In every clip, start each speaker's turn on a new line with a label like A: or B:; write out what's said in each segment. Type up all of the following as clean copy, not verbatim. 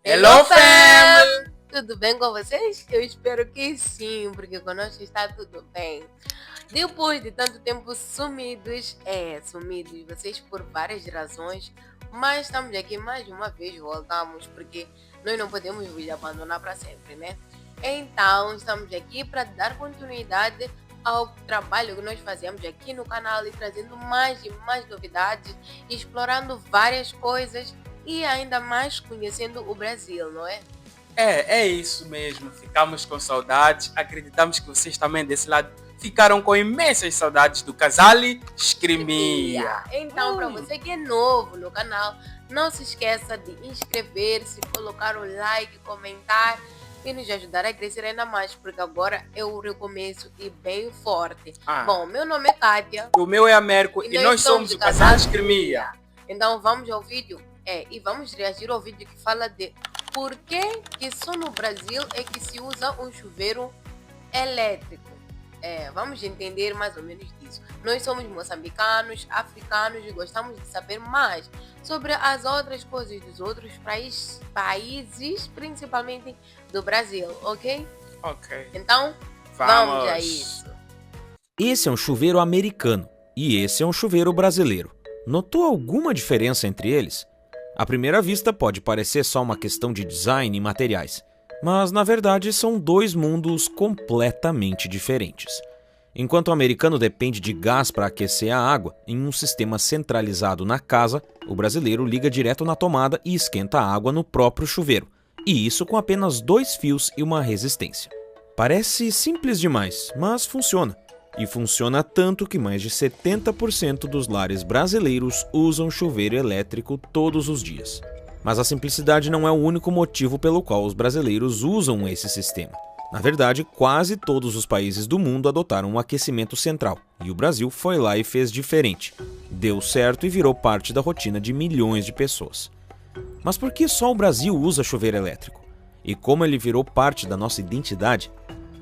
A: Hello,
B: Hello,
A: fam!
B: fam! Tudo bem com vocês? Eu espero que sim, porque conosco está tudo bem. Depois de tanto tempo sumidos, vocês por várias razões, mas estamos aqui mais uma vez, voltamos, porque nós não podemos vos abandonar para sempre, né? Então, estamos aqui para dar continuidade ao trabalho que nós fazemos aqui no canal e trazendo mais e mais novidades, explorando várias coisas e ainda mais conhecendo o Brasil, não é?
A: É isso mesmo. Ficamos com saudades. Acreditamos que vocês também desse lado ficaram com imensas saudades do Casale Escrimia.
B: Então, para você que é novo no canal, não se esqueça de inscrever-se, colocar o like, comentar e nos ajudar a crescer ainda mais, porque agora é o recomeço e bem forte. Bom, meu nome é Kátia.
A: O meu é Américo e nós somos o Casale Escrimia.
B: Então vamos ao vídeo e vamos reagir ao vídeo que fala de por que só no Brasil é que se usa um chuveiro elétrico. Vamos entender mais ou menos disso. Nós somos moçambicanos, africanos e gostamos de saber mais sobre as outras coisas dos outros países, principalmente do Brasil, ok?
A: Ok.
B: Então, vamos a isso.
C: Esse é um chuveiro americano e esse é um chuveiro brasileiro. Notou alguma diferença entre eles? À primeira vista pode parecer só uma questão de design e materiais, mas na verdade são dois mundos completamente diferentes. Enquanto o americano depende de gás para aquecer a água em um sistema centralizado na casa, o brasileiro liga direto na tomada e esquenta a água no próprio chuveiro, e isso com apenas 2 fios e uma resistência. Parece simples demais, mas funciona. E funciona tanto que mais de 70% dos lares brasileiros usam chuveiro elétrico todos os dias. Mas a simplicidade não é o único motivo pelo qual os brasileiros usam esse sistema. Na verdade, quase todos os países do mundo adotaram um aquecimento central, e o Brasil foi lá e fez diferente. Deu certo e virou parte da rotina de milhões de pessoas. Mas por que só o Brasil usa chuveiro elétrico? E como ele virou parte da nossa identidade?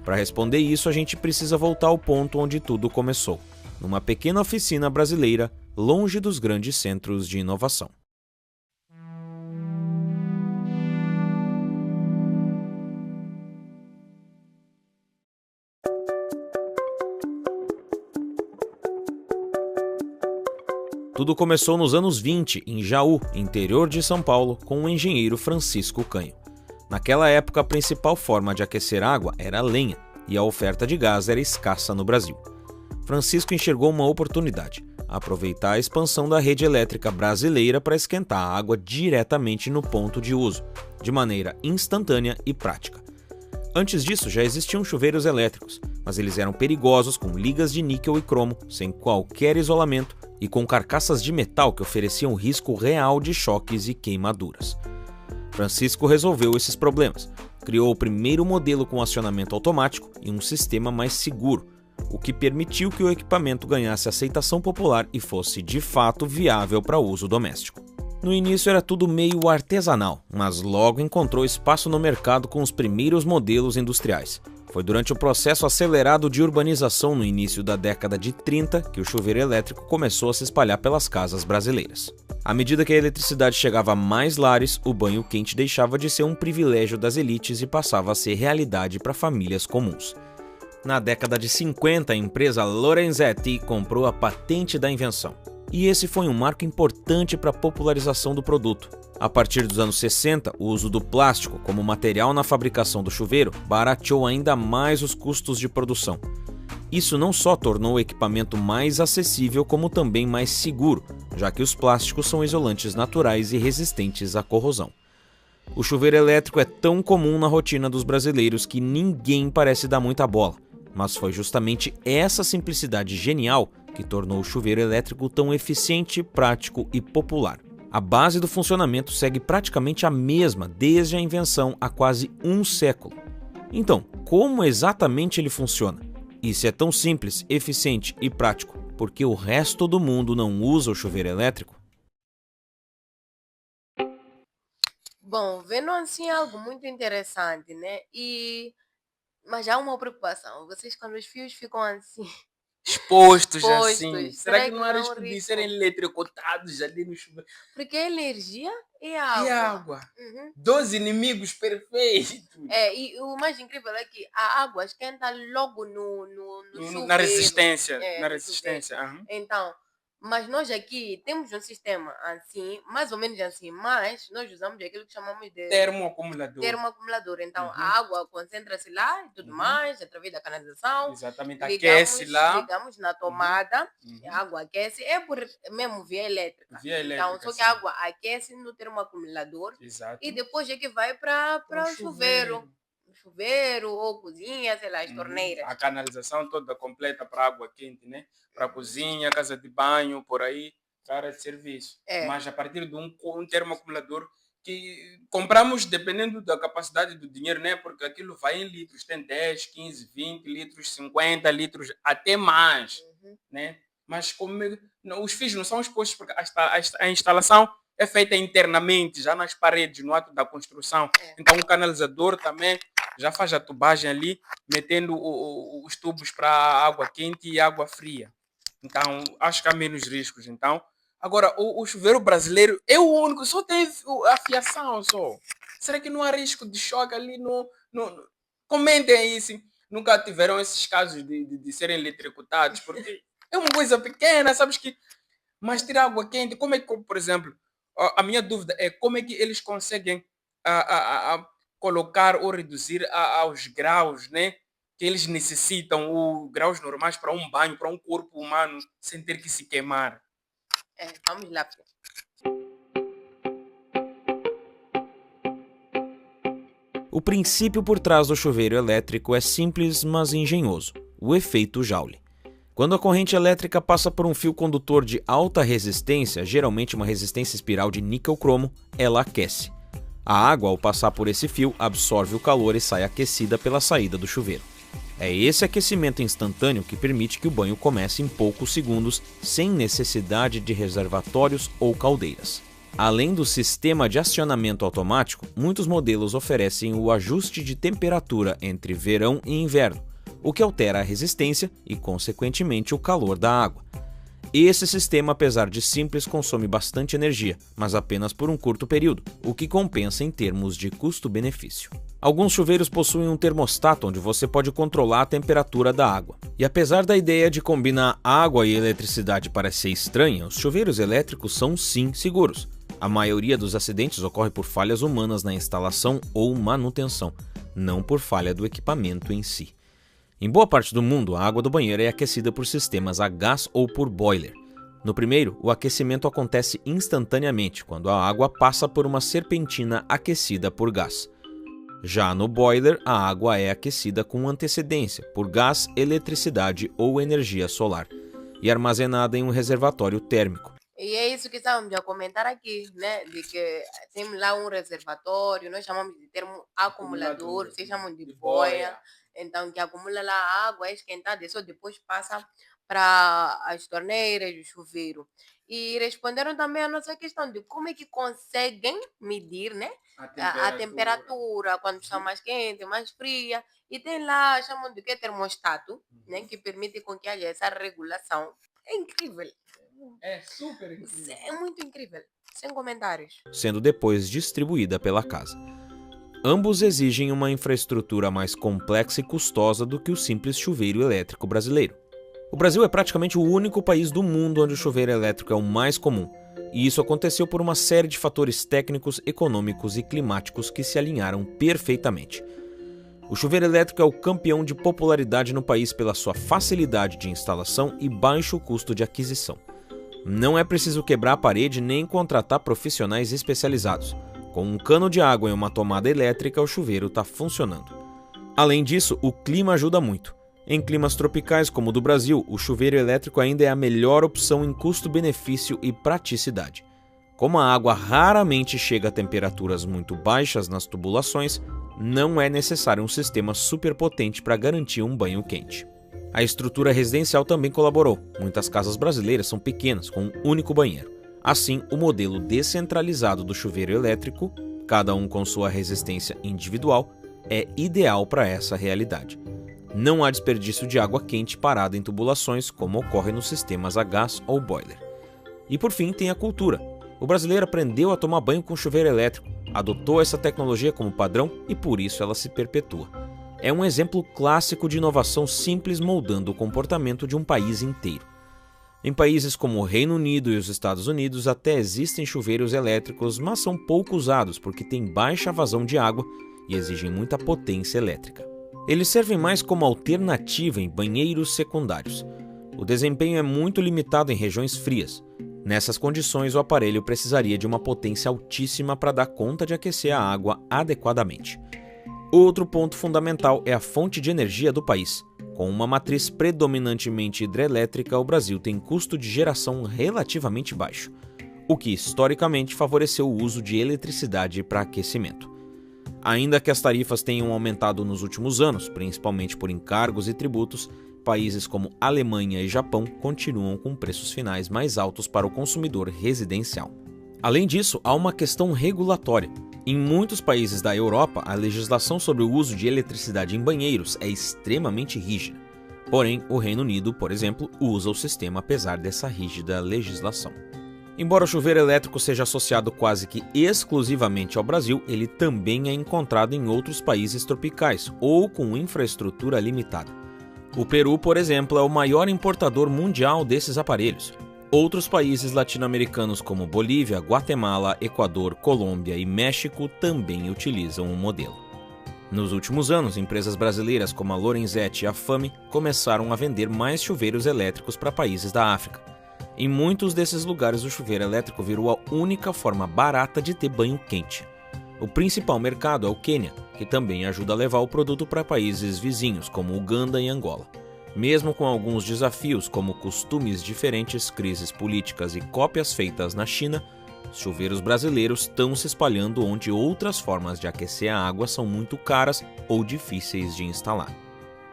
C: Para responder isso, a gente precisa voltar ao ponto onde tudo começou, numa pequena oficina brasileira, longe dos grandes centros de inovação. Tudo começou nos anos 20, em Jaú, interior de São Paulo, com o engenheiro Francisco Canho. Naquela época, a principal forma de aquecer água era a lenha, e a oferta de gás era escassa no Brasil. Francisco enxergou uma oportunidade: aproveitar a expansão da rede elétrica brasileira para esquentar a água diretamente no ponto de uso, de maneira instantânea e prática. Antes disso, já existiam chuveiros elétricos, mas eles eram perigosos, com ligas de níquel e cromo, sem qualquer isolamento e com carcaças de metal que ofereciam risco real de choques e queimaduras. Francisco resolveu esses problemas. Criou o primeiro modelo com acionamento automático e um sistema mais seguro, o que permitiu que o equipamento ganhasse aceitação popular e fosse de fato viável para uso doméstico. No início era tudo meio artesanal, mas logo encontrou espaço no mercado com os primeiros modelos industriais. Foi durante o processo acelerado de urbanização no início da década de 30 que o chuveiro elétrico começou a se espalhar pelas casas brasileiras. À medida que a eletricidade chegava a mais lares, o banho quente deixava de ser um privilégio das elites e passava a ser realidade para famílias comuns. Na década de 50, a empresa Lorenzetti comprou a patente da invenção. E esse foi um marco importante para a popularização do produto. A partir dos anos 60, o uso do plástico como material na fabricação do chuveiro barateou ainda mais os custos de produção. Isso não só tornou o equipamento mais acessível, como também mais seguro, já que os plásticos são isolantes naturais e resistentes à corrosão. O chuveiro elétrico é tão comum na rotina dos brasileiros que ninguém parece dar muita bola, mas foi justamente essa simplicidade genial que tornou o chuveiro elétrico tão eficiente, prático e popular. A base do funcionamento segue praticamente a mesma desde a invenção há quase um século. Então, como exatamente ele funciona? E se é tão simples, eficiente e prático, por que o resto do mundo não usa o chuveiro elétrico?
B: Bom, vendo assim é algo muito interessante, né? Mas há uma preocupação. Vocês, quando os fios ficam assim,
A: expostos
B: Expostos.
A: assim.
B: Será
A: Será que
B: que
A: não há
B: não é um
A: risco de
B: risco?
A: serem eletrocutados ali no chuveiro?
B: Porque a energia é
A: E
B: água.
A: água?
B: Uhum.
A: Dois inimigos perfeitos.
B: E o mais incrível é que a água esquenta logo no chuveiro.
A: Na resistência.
B: É,
A: Na
B: no
A: resistência. Aham.
B: Então, mas nós aqui temos um sistema assim, mais ou menos assim, mas nós usamos aquilo que chamamos de
A: Termoacumulador.
B: termoacumulador. Então,
A: Uhum.
B: a água concentra-se lá e tudo
A: Uhum.
B: mais, através da canalização.
A: Exatamente. Aquece lá.
B: Ligamos na tomada,
A: Uhum.
B: a água aquece, é por mesmo via elétrica.
A: Via
B: Então,
A: elétrica,
B: só que
A: sim.
B: a água aquece no termoacumulador
A: Exato.
B: e depois é que vai para o chuveiro. Chuveiro ou cozinha, sei lá, as torneiras.
A: A canalização toda completa para água quente, né? Para cozinha, casa de banho, por aí, área de serviço.
B: É.
A: Mas a partir de um termoacumulador que compramos dependendo da capacidade do dinheiro, né? Porque aquilo vai em litros, tem 10, 15, 20 litros, 50 litros, até mais, né? Mas como os fios não são expostos porque a instalação é feita internamente, já nas paredes, no ato da construção. Então o canalizador também já faz a tubagem ali, metendo os tubos para água quente e água fria. Então, acho que há menos riscos. Então, agora, o chuveiro brasileiro é o único, só tem a fiação só. Será que não há risco de choque ali no... Comentem aí se nunca tiveram esses casos de serem eletrocutados, porque é uma coisa pequena, sabes que... Mas tirar água quente, como é que, por exemplo, a minha dúvida é como é que eles conseguem colocar ou reduzir aos graus, né, que eles necessitam, os graus normais para um banho, para um corpo humano, sem ter que se queimar.
B: Vamos lá.
C: O princípio por trás do chuveiro elétrico é simples, mas engenhoso: o efeito Joule. Quando a corrente elétrica passa por um fio condutor de alta resistência, geralmente uma resistência espiral de níquel-cromo, ela aquece. A água, ao passar por esse fio, absorve o calor e sai aquecida pela saída do chuveiro. É esse aquecimento instantâneo que permite que o banho comece em poucos segundos, sem necessidade de reservatórios ou caldeiras. Além do sistema de acionamento automático, muitos modelos oferecem o ajuste de temperatura entre verão e inverno, o que altera a resistência e, consequentemente, o calor da água. Esse sistema, apesar de simples, consome bastante energia, mas apenas por um curto período, o que compensa em termos de custo-benefício. Alguns chuveiros possuem um termostato onde você pode controlar a temperatura da água. E apesar da ideia de combinar água e eletricidade parecer estranha, os chuveiros elétricos são sim seguros. A maioria dos acidentes ocorre por falhas humanas na instalação ou manutenção, não por falha do equipamento em si. Em boa parte do mundo, a água do banheiro é aquecida por sistemas a gás ou por boiler. No primeiro, o aquecimento acontece instantaneamente, quando a água passa por uma serpentina aquecida por gás. Já no boiler, a água é aquecida com antecedência, por gás, eletricidade ou energia solar, e armazenada em um reservatório térmico.
B: E é isso que estávamos a comentar aqui, né? De que temos lá um reservatório, nós chamamos de termo acumulador, vocês chamam de boia. Então, que acumula lá a água, é esquentada e só depois passa para as torneiras, o chuveiro. E responderam também a nossa questão de como é que conseguem medir, né, a temperatura, quando está mais quente, mais fria. E tem lá, chamam de que termostato, né, que permite com que haja essa regulação. É incrível.
A: É super incrível.
B: É muito incrível. Sem comentários.
C: Sendo depois distribuída pela casa. Ambos exigem uma infraestrutura mais complexa e custosa do que o simples chuveiro elétrico brasileiro. O Brasil é praticamente o único país do mundo onde o chuveiro elétrico é o mais comum, e isso aconteceu por uma série de fatores técnicos, econômicos e climáticos que se alinharam perfeitamente. O chuveiro elétrico é o campeão de popularidade no país pela sua facilidade de instalação e baixo custo de aquisição. Não é preciso quebrar a parede nem contratar profissionais especializados. Com um cano de água e uma tomada elétrica, o chuveiro está funcionando. Além disso, o clima ajuda muito. Em climas tropicais como o do Brasil, o chuveiro elétrico ainda é a melhor opção em custo-benefício e praticidade. Como a água raramente chega a temperaturas muito baixas nas tubulações, não é necessário um sistema superpotente para garantir um banho quente. A estrutura residencial também colaborou. Muitas casas brasileiras são pequenas, com um único banheiro. Assim, o modelo descentralizado do chuveiro elétrico, cada um com sua resistência individual, é ideal para essa realidade. Não há desperdício de água quente parada em tubulações, como ocorre nos sistemas a gás ou boiler. E por fim, tem a cultura. O brasileiro aprendeu a tomar banho com chuveiro elétrico, adotou essa tecnologia como padrão e por isso ela se perpetua. É um exemplo clássico de inovação simples moldando o comportamento de um país inteiro. Em países como o Reino Unido e os Estados Unidos até existem chuveiros elétricos, mas são pouco usados porque têm baixa vazão de água e exigem muita potência elétrica. Eles servem mais como alternativa em banheiros secundários. O desempenho é muito limitado em regiões frias. Nessas condições, o aparelho precisaria de uma potência altíssima para dar conta de aquecer a água adequadamente. Outro ponto fundamental é a fonte de energia do país. Com uma matriz predominantemente hidrelétrica, o Brasil tem custo de geração relativamente baixo, o que historicamente favoreceu o uso de eletricidade para aquecimento. Ainda que as tarifas tenham aumentado nos últimos anos, principalmente por encargos e tributos, países como Alemanha e Japão continuam com preços finais mais altos para o consumidor residencial. Além disso, há uma questão regulatória. Em muitos países da Europa, a legislação sobre o uso de eletricidade em banheiros é extremamente rígida. Porém, o Reino Unido, por exemplo, usa o sistema apesar dessa rígida legislação. Embora o chuveiro elétrico seja associado quase que exclusivamente ao Brasil, ele também é encontrado em outros países tropicais ou com infraestrutura limitada. O Peru, por exemplo, é o maior importador mundial desses aparelhos. Outros países latino-americanos como Bolívia, Guatemala, Equador, Colômbia e México também utilizam o modelo. Nos últimos anos, empresas brasileiras como a Lorenzetti e a Fame começaram a vender mais chuveiros elétricos para países da África. Em muitos desses lugares, o chuveiro elétrico virou a única forma barata de ter banho quente. O principal mercado é o Quênia, que também ajuda a levar o produto para países vizinhos, como Uganda e Angola. Mesmo com alguns desafios, como costumes diferentes, crises políticas e cópias feitas na China, os chuveiros brasileiros estão se espalhando onde outras formas de aquecer a água são muito caras ou difíceis de instalar.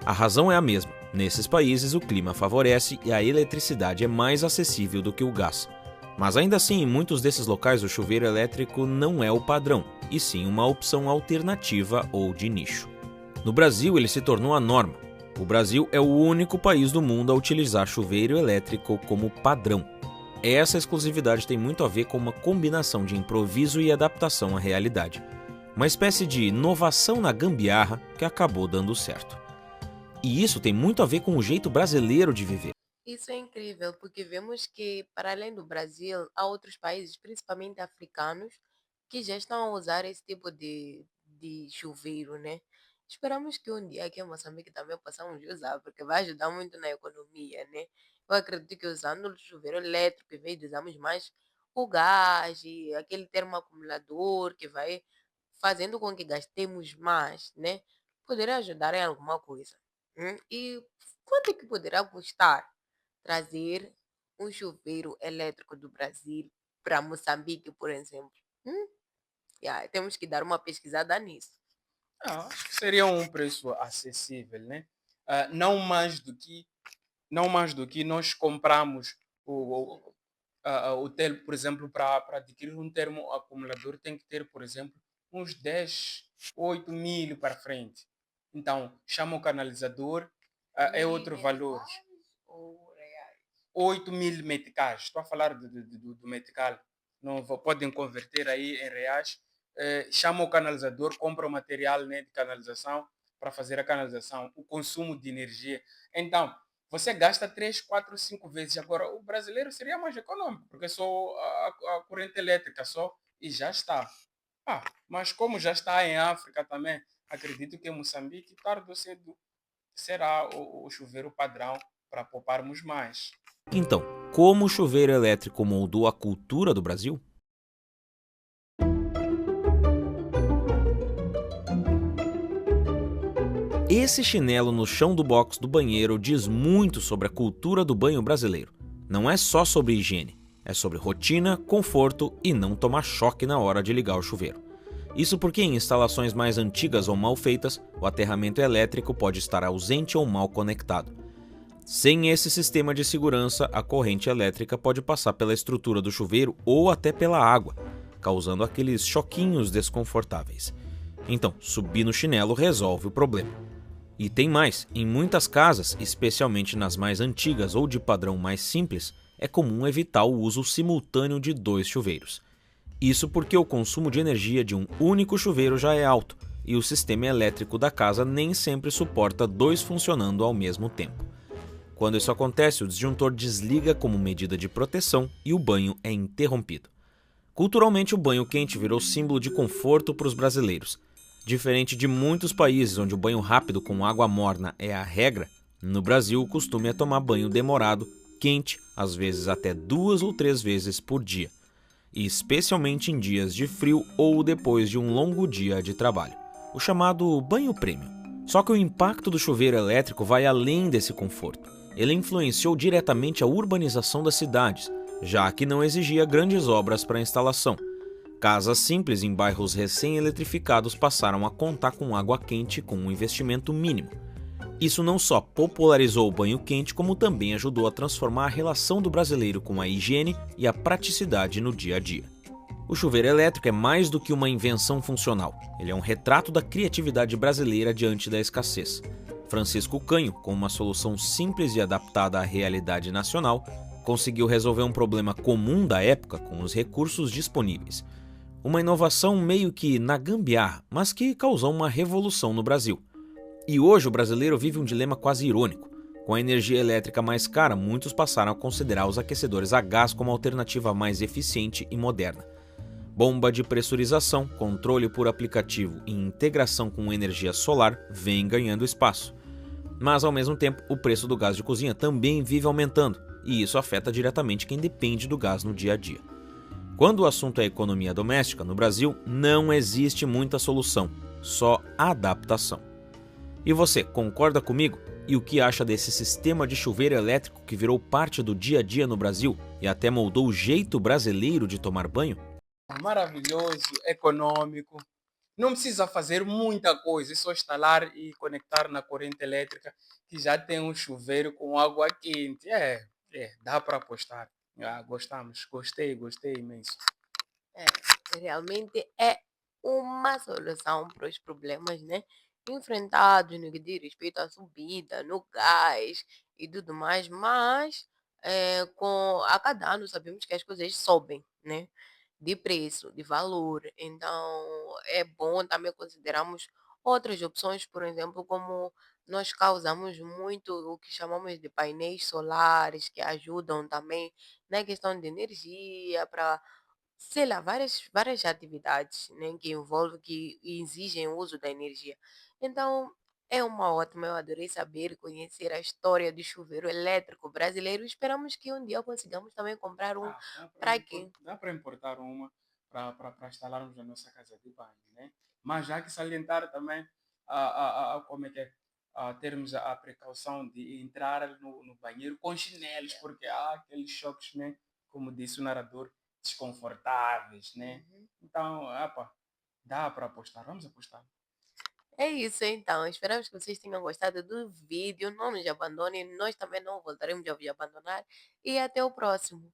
C: A razão é a mesma. Nesses países, o clima favorece e a eletricidade é mais acessível do que o gás. Mas ainda assim, em muitos desses locais, o chuveiro elétrico não é o padrão, e sim uma opção alternativa ou de nicho. No Brasil, ele se tornou a norma. O Brasil é o único país do mundo a utilizar chuveiro elétrico como padrão. Essa exclusividade tem muito a ver com uma combinação de improviso e adaptação à realidade. Uma espécie de inovação na gambiarra que acabou dando certo. E isso tem muito a ver com o jeito brasileiro de viver.
B: Isso é incrível, porque vemos que, para além do Brasil, há outros países, principalmente africanos, que já estão a usar esse tipo de chuveiro, né? Esperamos que um dia aqui em Moçambique também possamos usar, porque vai ajudar muito na economia, né? Eu acredito que usando o chuveiro elétrico, em vez de usarmos mais o gás e aquele termoacumulador que vai fazendo com que gastemos mais, né? Poderia ajudar em alguma coisa. E quanto é que poderá custar trazer um chuveiro elétrico do Brasil para Moçambique, por exemplo? Temos que dar uma pesquisada nisso.
A: Acho que seria um preço acessível, né? Não mais do que nós compramos por exemplo, para adquirir um termoacumulador tem que ter, por exemplo, uns 10, 8 mil para frente. Então, chama o canalizador, é outro valor.
B: Ou reais?
A: 8 mil meticais. Estou a falar do metical. Não podem converter aí em reais. Chama o canalizador, compra o material, né, de canalização para fazer a canalização, o consumo de energia. Então, você gasta 3, 4, 5 vezes. Agora, o brasileiro seria mais econômico, porque é só a corrente elétrica só e já está. Mas como já está em África também, acredito que em Moçambique, tarde ou cedo, será o chuveiro padrão para pouparmos mais.
C: Então, como o chuveiro elétrico moldou a cultura do Brasil? Esse chinelo no chão do box do banheiro diz muito sobre a cultura do banho brasileiro. Não é só sobre higiene, é sobre rotina, conforto e não tomar choque na hora de ligar o chuveiro. Isso porque em instalações mais antigas ou mal feitas, o aterramento elétrico pode estar ausente ou mal conectado. Sem esse sistema de segurança, a corrente elétrica pode passar pela estrutura do chuveiro ou até pela água, causando aqueles choquinhos desconfortáveis. Então, subir no chinelo resolve o problema. E tem mais, em muitas casas, especialmente nas mais antigas ou de padrão mais simples, é comum evitar o uso simultâneo de 2 chuveiros. Isso porque o consumo de energia de um único chuveiro já é alto, e o sistema elétrico da casa nem sempre suporta 2 funcionando ao mesmo tempo. Quando isso acontece, o disjuntor desliga como medida de proteção e o banho é interrompido. Culturalmente, o banho quente virou símbolo de conforto para os brasileiros. Diferente de muitos países onde o banho rápido com água morna é a regra, no Brasil o costume é tomar banho demorado, quente, às vezes até 2 ou 3 vezes por dia, e especialmente em dias de frio ou depois de um longo dia de trabalho, o chamado banho premium. Só que o impacto do chuveiro elétrico vai além desse conforto. Ele influenciou diretamente a urbanização das cidades, já que não exigia grandes obras para a instalação. Casas simples em bairros recém-eletrificados passaram a contar com água quente com um investimento mínimo. Isso não só popularizou o banho quente, como também ajudou a transformar a relação do brasileiro com a higiene e a praticidade no dia a dia. O chuveiro elétrico é mais do que uma invenção funcional. Ele é um retrato da criatividade brasileira diante da escassez. Francisco Canho, com uma solução simples e adaptada à realidade nacional, conseguiu resolver um problema comum da época com os recursos disponíveis. Uma inovação meio que na gambiarra, mas que causou uma revolução no Brasil. E hoje o brasileiro vive um dilema quase irônico. Com a energia elétrica mais cara, muitos passaram a considerar os aquecedores a gás como a alternativa mais eficiente e moderna. Bomba de pressurização, controle por aplicativo e integração com energia solar vem ganhando espaço. Mas ao mesmo tempo, o preço do gás de cozinha também vive aumentando, e isso afeta diretamente quem depende do gás no dia a dia. Quando o assunto é economia doméstica, no Brasil não existe muita solução, só adaptação. E você, concorda comigo? E o que acha desse sistema de chuveiro elétrico que virou parte do dia a dia no Brasil e até moldou o jeito brasileiro de tomar banho?
A: Maravilhoso, econômico. Não precisa fazer muita coisa, é só instalar e conectar na corrente elétrica, que já tem um chuveiro com água quente. Dá para apostar. Gostamos, gostei imenso.
B: É, realmente é uma solução para os problemas, né, enfrentados no que diz respeito à subida no gás e tudo mais, mas a cada ano sabemos que as coisas sobem, né, de preço, de valor. Então é bom também considerarmos outras opções, por exemplo, como nós causamos muito o que chamamos de painéis solares, que ajudam também na questão de energia para, sei lá, várias atividades, né, que envolvem, que exigem o uso da energia. Então, é uma ótima, eu adorei saber e conhecer a história do chuveiro elétrico brasileiro. Esperamos que um dia consigamos também comprar um para aqui.
A: Dá para importar uma para instalarmos na nossa casa de banho, né? Mas já que salientar também como é que é, termos a precaução de entrar no banheiro com chinelos, porque há aqueles choques, né? Como disse o narrador, desconfortáveis, né?
B: Uhum.
A: Então, dá para apostar, vamos apostar.
B: É isso então, esperamos que vocês tenham gostado do vídeo, não nos abandonem, nós também não voltaremos a vos abandonar e até o próximo.